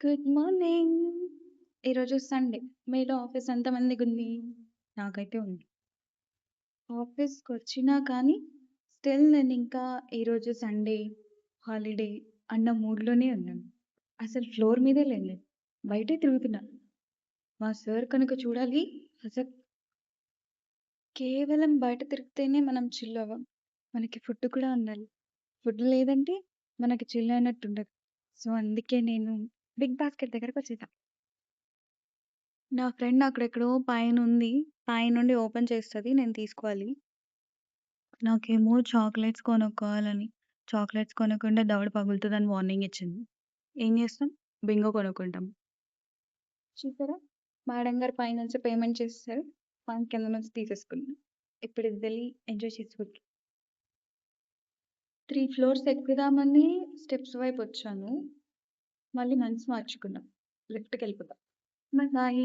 Good morning. ఈరోజు Sunday. మీలో office ఎంతమందికుంది? నాకైతే ఉంది. ఆఫీస్‌కొచ్చినా కానీ స్టిల్ నేనింకా ఈరోజు సండే, హాలిడే అన్న మూడ్‌లోనే ఉన్నాను. అసలు ఫ్లోర్ మీదే లేను. బయటే తిరుగుతున్నా. మా సార్ కనుక చూడాలి అసలు కేవలం బయట తిరిగితేనే మనం చిల్ అవ్వం. మనకి ఫుడ్ కూడా ఉండాలి. ఫుడ్ లేదంటే మనకి చిల్ అయినట్టుండదు. సో, అందుకే నేను బిగ్ బాస్కెట్ దగ్గరకొచ్చేసా. నా ఫ్రెండ్ అక్కడెక్కడో పైనుంది. పైనుండి ఓపెన్ చేస్తది. నేను తీసుకోవాలి. నాకేమో చాక్లెట్స్ కొనుక్కోవాలని. చాక్లెట్స్ కొనకుండా దవడ పగులుతదని వార్నింగ్ ఇచ్చింది. ఏం చేస్తాం? బింగో కొనుక్కుంటాం. చూసారా? మేడం గారు పైనుంచి పేమెంట్ చేసేసారు. మనం కింద నుంచి తీసేసుకున్నాం. ఇప్పుడు ఇది వెళ్లి ఎంజాయ్ చేసుకోవచ్చు. 3 ఫ్లోర్స్ ఎక్కుదామని స్టెప్స్ వైపొచ్చాను. మళ్ళీ మనసు మార్చుకున్నా. లిఫ్ట్‌కెళ్ళిపోతా. Bye bye.